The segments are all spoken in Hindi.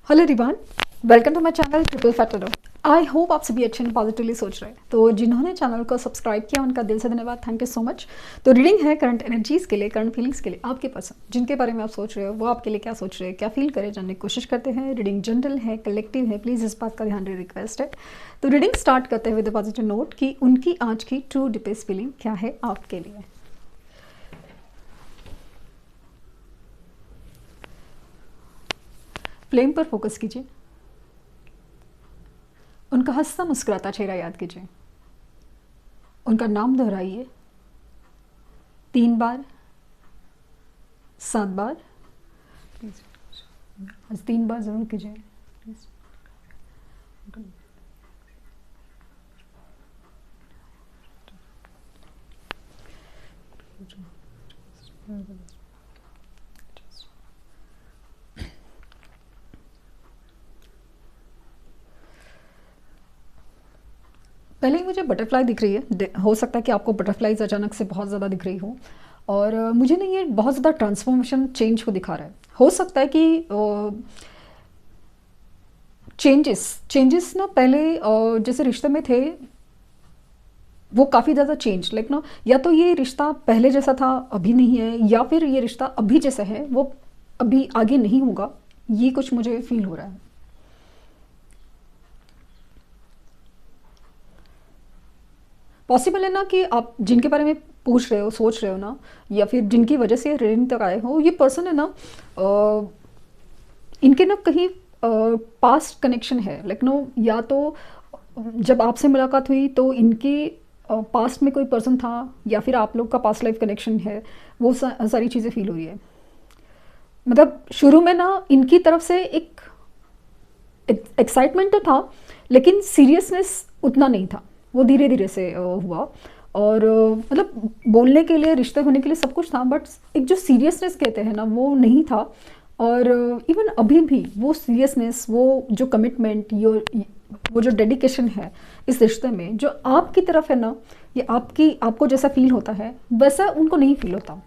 हेलो रिवान, welcome to my channel triple factor. I hope आप सभी अच्छे and पॉजिटिवली सोच रहे हैं। तो जिन्होंने चैनल को सब्सक्राइब किया उनका दिल से धन्यवाद, थैंक यू सो मच। तो रीडिंग है करंट एनर्जीज के लिए, करंट फीलिंग्स के लिए, आपके पर्सन जिनके बारे में आप सोच रहे हो वो आपके लिए क्या सोच रहे हैं, क्या फील करें, जानने की कोशिश करते हैं। रीडिंग जनरल है, कलेक्टिव है, प्लीज़ इस बात का ध्यान रहे, रिक्वेस्ट है। तो रीडिंग स्टार्ट करते हुए पॉजिटिव नोट कि उनकी आज की ट्रू डीपेस्ट फीलिंग क्या है आपके लिए। फ्लेम पर फोकस कीजिए, उनका हंसता मुस्कुराता चेहरा याद कीजिए, उनका नाम दोहराइए 3 बार, 7 बार, प्लीज आज 3 बार जरूर कीजिए प्लीज। पहले ही मुझे बटरफ्लाई दिख रही है, हो सकता है कि आपको बटरफ्लाइज अचानक से बहुत ज़्यादा दिख रही हो। और मुझे ना ये बहुत ज़्यादा ट्रांसफॉर्मेशन चेंज को दिखा रहा है। हो सकता है कि चेंजेस ना पहले जैसे रिश्ते में थे वो काफ़ी ज़्यादा चेंज, लाइक ना, या तो ये रिश्ता पहले जैसा था अभी नहीं है, या फिर ये रिश्ता अभी जैसा है वो अभी आगे नहीं होगा। ये कुछ मुझे फील हो रहा है। पॉसिबल है ना कि आप जिनके बारे में पूछ रहे हो, सोच रहे हो ना, या फिर जिनकी वजह से रीडिंग तक आए हो, ये पर्सन है ना, इनके ना कहीं पास्ट कनेक्शन है, लाइक नो, या तो जब आपसे मुलाकात हुई तो इनके पास्ट में कोई पर्सन था, या फिर आप लोग का पास्ट लाइफ कनेक्शन है। वो सारी चीज़ें फील हो रही है। मतलब शुरू में ना इनकी तरफ से एक एक्साइटमेंट तो था, लेकिन सीरियसनेस उतना नहीं था। वो धीरे धीरे से हुआ। और मतलब बोलने के लिए, रिश्ते होने के लिए सब कुछ था, बट एक जो सीरियसनेस कहते हैं ना वो नहीं था। और इवन अभी भी वो सीरियसनेस, वो जो कमिटमेंट, वो जो डेडिकेशन है इस रिश्ते में जो आपकी तरफ है ना, ये आपको जैसा फील होता है वैसा उनको नहीं फील होता,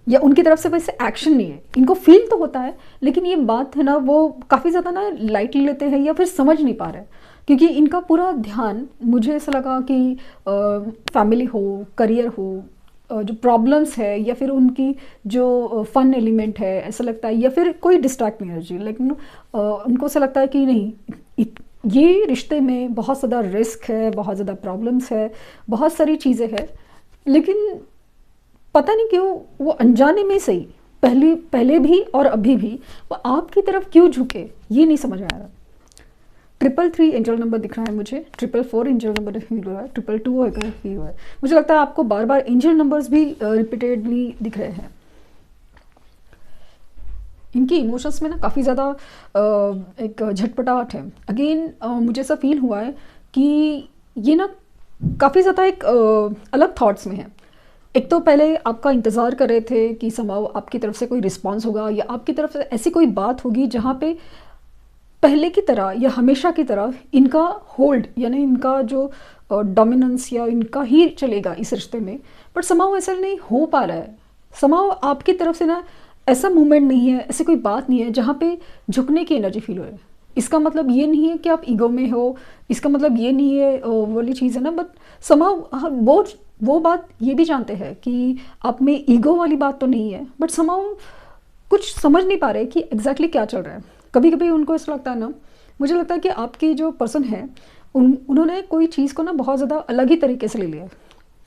या उनकी तरफ से वैसे एक्शन नहीं है। इनको फील तो होता है, लेकिन ये बात है ना वो काफ़ी ज़्यादा ना लाइटली लेते हैं, या फिर समझ नहीं पा रहे। क्योंकि इनका पूरा ध्यान, मुझे ऐसा लगा कि फैमिली हो, करियर हो, जो प्रॉब्लम्स है, या फिर उनकी जो फन एलिमेंट है, ऐसा लगता है, या फिर कोई डिस्ट्रैक्ट एनर्जी, लेकिन उनको ऐसा लगता है कि नहीं, ये रिश्ते में बहुत ज़्यादा रिस्क है, बहुत ज़्यादा प्रॉब्लम्स है, बहुत सारी चीज़ें हैं। लेकिन पता नहीं क्यों वो अनजाने में सही, पहले भी और अभी भी वो आपकी तरफ क्यों झुके, ये नहीं समझ आ रहा। 333 एंजल नंबर दिख रहा है मुझे, 444 एंजल नंबर फील हो रहा है, 222 अगर फील हो रहा है। मुझे लगता है आपको बार बार एंजल नंबर्स भी रिपीटेडली दिख रहे हैं। इनकी इमोशंस में ना काफ़ी ज़्यादा एक झटपटाहट है। अगेन मुझे ऐसा फील हुआ है कि ये ना काफ़ी ज़्यादा एक अलग थॉट्स में है। एक तो पहले आपका इंतज़ार कर रहे थे कि समाव आपकी तरफ से कोई रिस्पॉन्स होगा, या आपकी तरफ से ऐसी कोई बात होगी जहाँ पे पहले की तरह या हमेशा की तरह इनका होल्ड, यानी इनका जो डोमिनेंस या इनका ही चलेगा इस रिश्ते में। बट समाव ऐसा नहीं हो पा रहा है। समाव आपकी तरफ से ना ऐसा मूवमेंट नहीं है, ऐसी कोई बात नहीं है जहाँ पे झुकने की एनर्जी फील हो रही है। इसका मतलब ये नहीं है कि आप ईगो में हो, इसका मतलब ये नहीं है वो वाली चीज़ है ना। बट समाव वो बात ये भी जानते हैं कि आप में ईगो वाली बात तो नहीं है, बट समाव कुछ समझ नहीं पा रहे कि एग्जैक्टली क्या चल रहा है। कभी कभी उनको ऐसा लगता है ना, मुझे लगता है कि आपकी जो पर्सन है उन्होंने कोई चीज़ को ना बहुत ज़्यादा अलग ही तरीके से ले लिया है।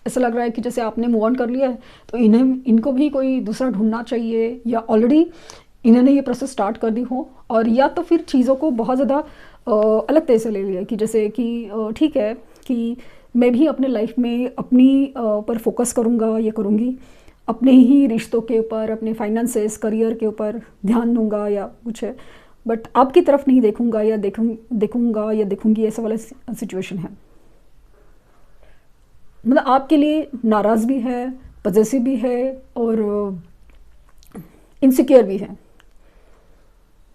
ऐसा लग रहा है कि जैसे आपने मूव ऑन कर लिया है तो इनको भी कोई दूसरा ढूंढना चाहिए, या ऑलरेडी इन्होंने ये प्रोसेस स्टार्ट कर दी हो, और या तो फिर चीज़ों को बहुत ज़्यादा अलग तरह से ले लिया कि जैसे कि ठीक है कि मैं भी अपने लाइफ में अपनी पर फोकस करूँगा या करूँगी, अपने ही रिश्तों के ऊपर, अपने फाइनेंसेस, करियर के ऊपर ध्यान दूंगा या कुछ है, बट आपकी तरफ नहीं देखूंगा या देखूंगा या देखूंगी, ऐसा वाला सिचुएशन है। मतलब आपके लिए नाराज़ भी है, पजेसिव भी है, और इनसिक्योर भी है।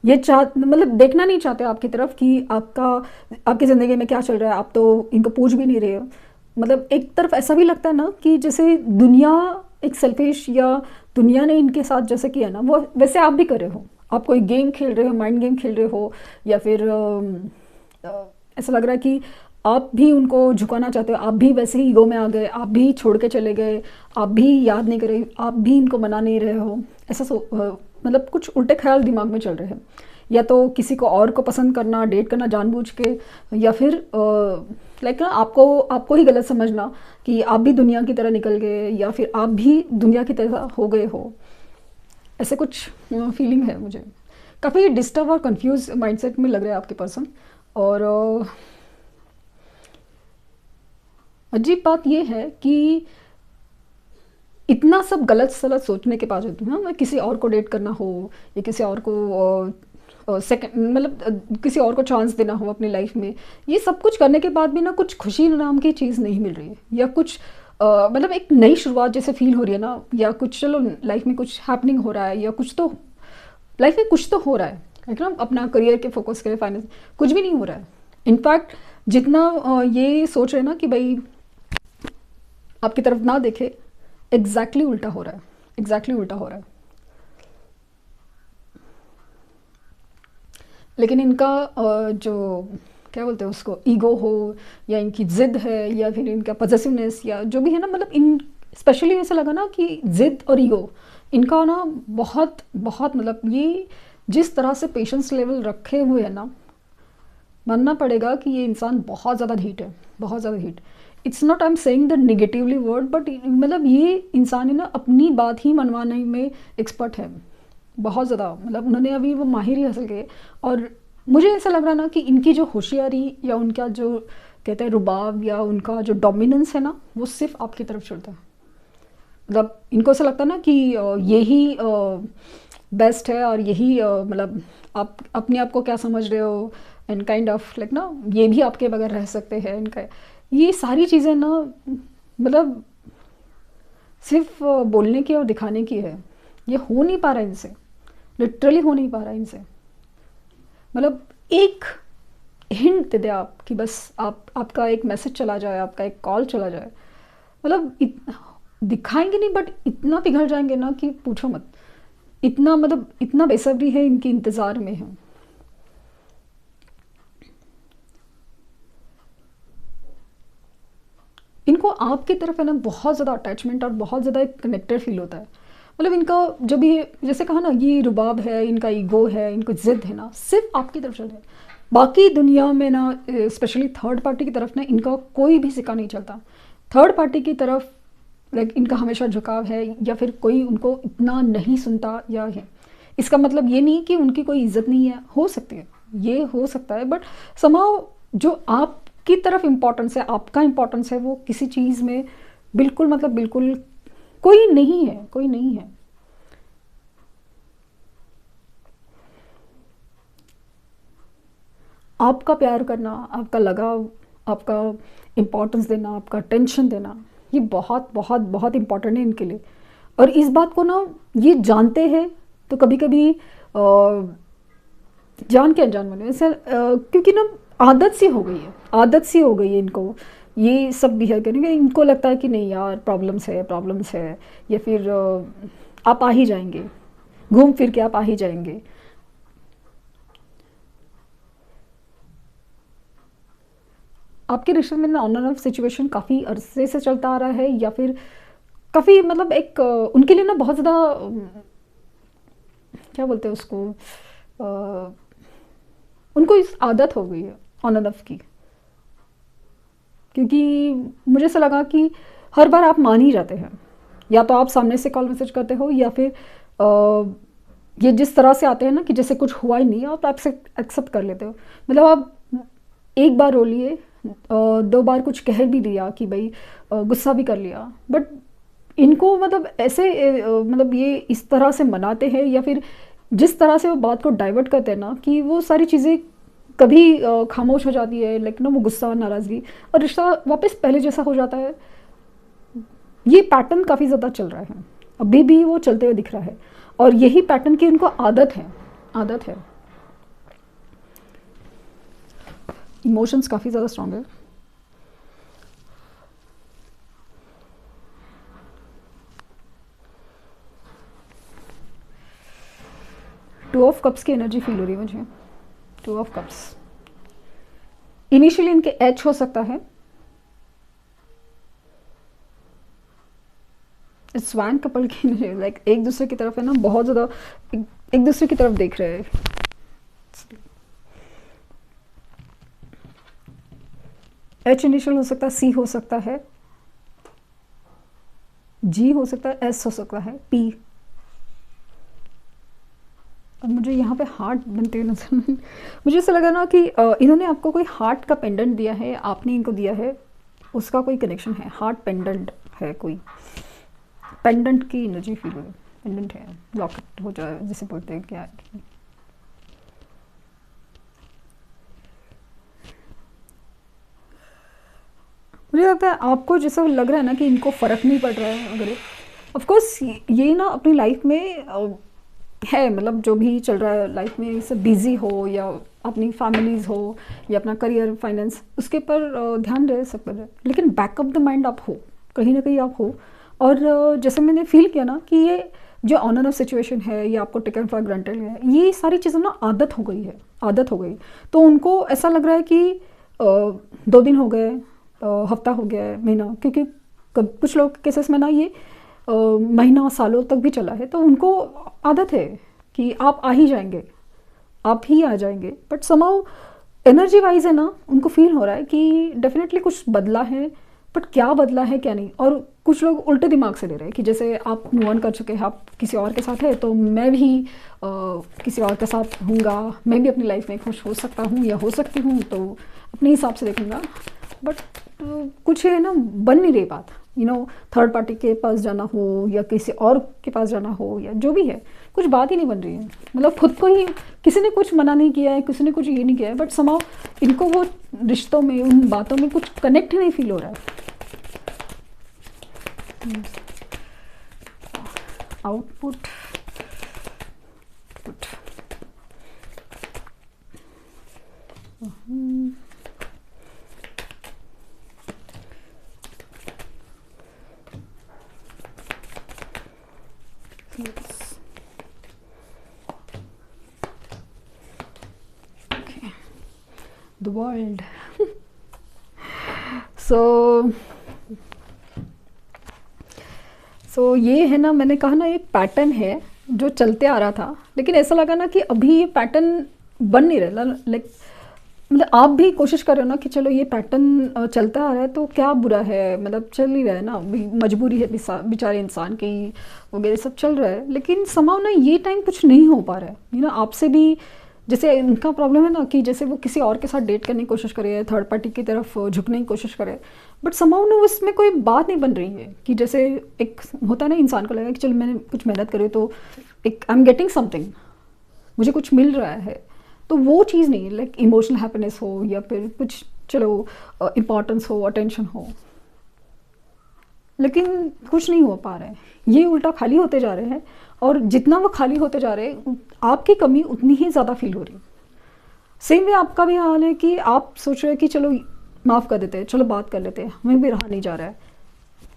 ये मतलब देखना नहीं चाहते आपकी तरफ कि आपकी ज़िंदगी में क्या चल रहा है। आप तो इनको पूछ भी नहीं रहे हो। मतलब एक तरफ ऐसा भी लगता है ना कि जैसे दुनिया एक सेल्फिश, या दुनिया ने इनके साथ जैसे किया ना वो वैसे आप भी कर रहे हो। आप कोई गेम खेल रहे हो, माइंड गेम खेल रहे हो, या फिर ऐसा लग रहा है कि आप भी उनको झुकाना चाहते हो, आप भी वैसे ही ईगो में आ गए, आप भी छोड़ के चले गए, आप भी याद नहीं कर रहे, आप भी इनको मना नहीं रहे हो। ऐसा मतलब कुछ उल्टे ख्याल दिमाग में चल रहे हैं। या तो किसी को और को पसंद करना, डेट करना जानबूझ के, या फिर लाइक ना आपको आपको ही गलत समझना कि आप भी दुनिया की तरह निकल गए, या फिर आप भी दुनिया की तरह हो गए हो। ऐसे कुछ फीलिंग है मुझे। काफ़ी डिस्टर्ब और कंफ्यूज माइंडसेट में लग रहा है आपके पर्सन। और अजीब बात ये है कि इतना सब गलत सलत सोचने के बावजूद मैं किसी और को डेट करना हो, या किसी और को सेकंड मतलब किसी और को चांस देना हो अपनी लाइफ में, ये सब कुछ करने के बाद भी ना कुछ खुशी नाम की चीज़ नहीं मिल रही है, या कुछ मतलब एक नई शुरुआत जैसे फील हो रही है ना, या कुछ चलो लाइफ में कुछ हैपनिंग हो रहा है, या कुछ तो लाइफ में कुछ तो हो रहा है ना, अपना करियर के फोकस करें, फाइनेंस, कुछ भी नहीं हो रहा है। इनफैक्ट जितना ये सोच रहे हैं ना कि भाई आपकी तरफ ना देखे, एग्जैक्टली उल्टा हो रहा है, एग्जैक्टली उल्टा हो रहा है। लेकिन इनका जो क्या बोलते हैं उसको, ईगो हो, या इनकी ज़िद है, या फिर इनका पॉसेसिवनेस, या जो भी है ना, मतलब इन स्पेशली ऐसा लगा ना कि ज़िद और ईगो इनका ना बहुत बहुत मतलब ये जिस तरह से पेशेंस लेवल रखे हुए है ना, मानना पड़ेगा कि ये इंसान बहुत ज़्यादा हीट है, बहुत ज़्यादा heat. It's not I am saying the negatively word, but मतलब ये इंसान है ना अपनी बात ही मनवाने में एक्सपर्ट है बहुत ज़्यादा। मतलब उन्होंने अभी वो माहिर ही हासिल किए। और मुझे ऐसा लग रहा ना कि इनकी जो होशियारी, या उनका जो कहते हैं रुबाब, या उनका जो डोमिनेंस है ना, वो सिर्फ आपकी तरफ चलता है। मतलब इनको ऐसा लगता है ना कि यही बेस्ट है, और यही मतलब आप अपने आप को क्या समझ रहे हो, एंड काइंड ऑफ लाइक ना ये भी आपके बगैर रह सकते हैं। इनका ये सारी चीज़ें ना मतलब सिर्फ बोलने की और दिखाने की है। ये हो नहीं पा रहा इनसे, लिटरली हो नहीं पा रहा इनसे। मतलब एक हिंट दे दे आप कि बस आपका एक मैसेज चला जाए, आपका एक कॉल चला जाए, मतलब दिखाएंगे नहीं, बट इतना पिघल जाएंगे ना कि पूछो मत। इतना मतलब इतना बेसब्री है, इनके इंतज़ार में है। इनको आपकी तरफ है ना बहुत ज़्यादा अटैचमेंट और बहुत ज़्यादा कनेक्टेड फील होता है। मतलब इनका जो भी जैसे कहा ना, ये रुबाब है, इनका ईगो है, इनको ज़िद है ना, सिर्फ आपकी तरफ चल रहा है। बाकी दुनिया में ना स्पेशली थर्ड पार्टी की तरफ ना इनका कोई भी सिक्का नहीं चलता। थर्ड पार्टी की तरफ लाइक इनका हमेशा झुकाव है, या फिर कोई उनको इतना नहीं सुनता या है। इसका मतलब ये नहीं कि उनकी कोई इज्जत नहीं है, हो सकती है, ये हो सकता है, बट समाउ जो आपकी तरफ इम्पोर्टेंस है, आपका इम्पोर्टेंस है, वो किसी चीज़ में बिल्कुल मतलब बिल्कुल कोई नहीं है, कोई नहीं है। आपका प्यार करना, आपका लगाव, आपका इम्पोर्टेंस देना, आपका टेंशन देना, ये बहुत बहुत बहुत इम्पोर्टेंट है इनके लिए। और इस बात को ना ये जानते हैं, तो कभी कभी जान के अनजान में ऐसे क्योंकि ना आदत सी हो गई है, आदत सी हो गई है इनको ये सब बिहेव करने की। इनको लगता है कि नहीं यार, प्रॉब्लम्स है, प्रॉब्लम्स है, या फिर आप आ ही जाएंगे, घूम फिर के आप आ ही जाएंगे। आपके रिश्ते में ना ऑन एंड ऑफ सिचुएशन काफ़ी अरसे से चलता आ रहा है, या फिर काफ़ी मतलब एक उनके लिए ना बहुत ज़्यादा क्या बोलते हैं उसको, अ, उनको इस आदत हो गई है ऑन एंड ऑफ की। क्योंकि मुझे ऐसा लगा कि हर बार आप मान ही जाते हैं, या तो आप सामने से कॉल मैसेज करते हो, या फिर ये जिस तरह से आते हैं ना कि जैसे कुछ हुआ ही नहीं, आप एक्सेप्ट कर लेते हो। मतलब आप एक बार रो लिए, दो बार कुछ कह भी दिया कि भाई गुस्सा भी कर लिया, बट इनको मतलब ऐसे मतलब ये इस तरह से मनाते हैं, या फिर जिस तरह से वो बात को डाइवर्ट करते हैं ना, कि वो सारी चीज़ें कभी खामोश हो जाती है, लेकिन ना वो गुस्सा और नाराज़गी, और रिश्ता वापस पहले जैसा हो जाता है। ये पैटर्न काफ़ी ज़्यादा चल रहा है, अभी भी वो चलते हुए दिख रहा है, और यही पैटर्न की उनको आदत है, आदत है। इमोशंस काफ़ी ज़्यादा स्ट्रॉन्ग है। टू ऑफ कप्स की एनर्जी फील हो रही है मुझे। टू ऑफ कप्स इनिशियली इनके एच हो सकता है। स्वैन कपल की लाइक एक दूसरे की तरफ है ना, बहुत ज़्यादा एक दूसरे की तरफ देख रहे हैं। एच इनिशियल हो सकता है, सी हो सकता है, जी हो सकता है, एस हो सकता है, पी। अब मुझे यहाँ पे हार्ट बनते हुए नजर मुझे ऐसा लगा ना कि इन्होंने आपको कोई हार्ट का पेंडेंट दिया है, आपने इनको दिया है, उसका कोई कनेक्शन है। हार्ट पेंडेंट है, कोई पेंडेंट की एनर्जी फील हो रही है। पेंडेंट है, लॉकेट हो जाए जिसे बोलते हैं क्या है। मुझे लगता है आपको जैसा लग रहा है ना कि इनको फ़र्क नहीं पड़ रहा है। अगर ऑफ कोर्स ये ना अपनी लाइफ में है, मतलब जो भी चल रहा है लाइफ में, सब बिजी हो या अपनी फैमिलीज़ हो या अपना करियर फाइनेंस, उसके पर ध्यान रहे, सब कर रहे, लेकिन बैकअप द माइंड आप हो, कहीं ना कहीं आप हो। और जैसे मैंने फील किया ना कि ये जो ऑन एंड ऑफ सिचुएशन है, ये आपको टेकन फॉर ग्रांटेड है, ये सारी चीज़ें ना आदत हो गई है, आदत हो गई। तो उनको ऐसा लग रहा है कि 2 दिन हो गए, हफ्ता हो गया है, महीना, क्योंकि कुछ लोग केसेस में ना ये महीना सालों तक भी चला है। तो उनको आदत है कि आप आ ही जाएंगे, आप ही आ जाएंगे। बट समाउ एनर्जी वाइज है ना, उनको फील हो रहा है कि डेफिनेटली कुछ बदला है, बट क्या बदला है क्या नहीं। और कुछ लोग उल्टे दिमाग से ले रहे हैं कि जैसे आप मूव ऑन कर चुके हैं, आप किसी और के साथ है, तो मैं भी किसी और के साथ हूँगा, मैं भी अपनी लाइफ में खुश हो सकता हूँ या हो सकती हूँ, तो अपने हिसाब से देखूँगा। बट कुछ है ना, बन नहीं रही बात। थर्ड पार्टी के पास जाना हो या किसी और के पास जाना हो या जो भी है, कुछ बात ही नहीं बन रही है। मतलब खुद को ही किसी ने कुछ मना नहीं किया है, किसी ने कुछ ये नहीं किया है, बट समाउ इनको वो रिश्तों में, उन बातों में कुछ कनेक्ट ही नहीं फील हो रहा है। Output the world. so ये है ना, मैंने कहा ना, एक पैटर्न है जो चलते आ रहा था, लेकिन ऐसा लगा ना कि अभी ये पैटर्न बन नहीं रहा। लाइक मतलब आप भी कोशिश कर रहे हो ना कि चलो ये पैटर्न चलता आ रहा है तो क्या बुरा है, मतलब चल ही रहा है ना, मजबूरी है बेचारे इंसान की, वगैरह सब चल रहा है। लेकिन समाव ना ये टाइम कुछ नहीं हो पा रहा है। आपसे भी जैसे इनका प्रॉब्लम है ना कि जैसे वो किसी और के साथ डेट करने की कोशिश करे, थर्ड पार्टी की तरफ झुकने की कोशिश करे, बट समाउ ना उसमें कोई बात नहीं बन रही है। कि जैसे एक होता है ना, इंसान को लगा कि चलो मैंने कुछ मेहनत करी तो एक आई एम गेटिंग समथिंग, मुझे कुछ मिल रहा है, तो वो चीज़ नहीं है। लाइक इमोशनल हैप्पीनेस हो या फिर कुछ चलो इम्पोर्टेंस हो, अटेंशन हो, लेकिन कुछ नहीं हो पा रहा है। ये उल्टा खाली होते जा रहे हैं, और जितना वो खाली होते जा रहे हैं आपकी कमी उतनी ही ज़्यादा फील हो रही है। सेम वे आपका भी हाल है कि आप सोच रहे हैं कि चलो माफ़ कर देते हैं, चलो बात कर लेते हैं, हमें भी रहा नहीं जा रहा है,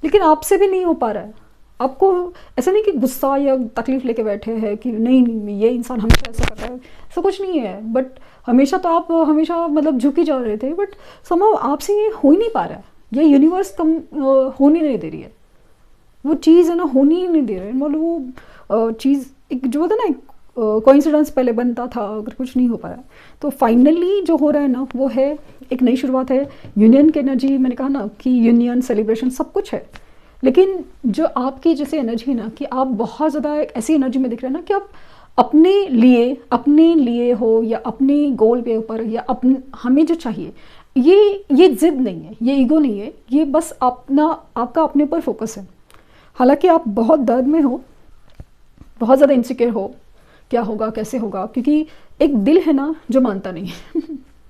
लेकिन आपसे भी नहीं हो पा रहा है। आपको ऐसा नहीं कि गुस्सा या तकलीफ लेके बैठे हैं कि नहीं ये इंसान हमेशा ऐसा करता है, ऐसा कुछ नहीं है। बट हमेशा तो आप हमेशा मतलब झुकी जा रहे थे, बट समहाउ आपसे ये हो ही नहीं पा रहा है। ये यूनिवर्स कम होने नहीं दे रही है, वो चीज़ है ना, होनी ही नहीं दे रही है। मतलब वो चीज़ एक जो होता है ना, कोइंसिडेंस पहले बनता था, अगर कुछ नहीं हो पा रहा है तो फाइनली जो हो रहा है ना, वो है एक नई शुरुआत है। यूनियन की एनर्जी, मैंने कहा ना कि यूनियन, सेलिब्रेशन, सब कुछ है। लेकिन जो आपकी जैसे एनर्जी है ना, कि आप बहुत ज़्यादा एक ऐसी एनर्जी में दिख रहे हैं ना कि आप अपने लिए हो या अपने गोल के ऊपर या हमें जो चाहिए, ये जिद नहीं है, ये ईगो नहीं है, ये बस आपका अपने ऊपर फोकस है। हालांकि आप बहुत दर्द में हो, बहुत ज़्यादा इनसिक्योर हो, क्या होगा कैसे होगा, क्योंकि एक दिल है ना जो मानता नहीं है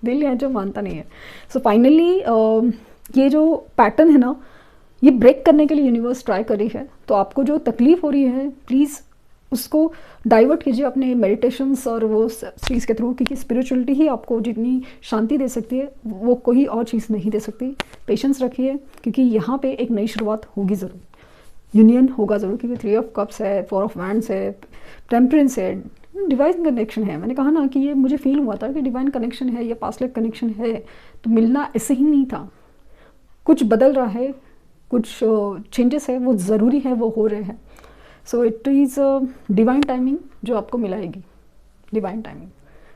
दिल है जो मानता नहीं है। सो फाइनली ये जो पैटर्न है ना, ये ब्रेक करने के लिए यूनिवर्स ट्राई कर रही है। तो आपको जो तकलीफ हो रही है, प्लीज़ उसको डाइवर्ट कीजिए अपने मेडिटेशंस और वो चीज़ के थ्रू, क्योंकि स्पिरिचुअलिटी ही आपको जितनी शांति दे सकती है वो कोई और चीज़ नहीं दे सकती। पेशेंस रखिए, क्योंकि यहाँ पे एक नई शुरुआत होगी ज़रूर, यूनियन होगा ज़रूर, क्योंकि 3 ऑफ कप्स है, 4 ऑफ वैंड्स है, टेम्परेंस है, डिवाइन कनेक्शन है, मैंने कहा ना कि ये मुझे फील हुआ था कि डिवाइन कनेक्शन है, ये पास्ट लाइफ कनेक्शन है। तो मिलना ऐसे ही नहीं था, कुछ बदल रहा है, कुछ चेंजेस है, वो ज़रूरी है, वो हो रहे हैं। So it is divine timing जो आपको मिलाएगी, डिवाइन टाइमिंग।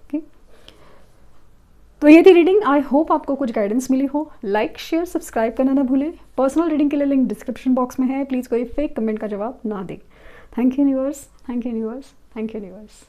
ओके, तो ये थी रीडिंग। आई होप आपको कुछ गाइडेंस मिली हो। लाइक शेयर सब्सक्राइब करना ना भूलें। पर्सनल रीडिंग के लिए लिंक डिस्क्रिप्शन बॉक्स में है, प्लीज़ कोई फेक कमेंट का जवाब ना दें। Thank you universe, thank you universe, thank you universe.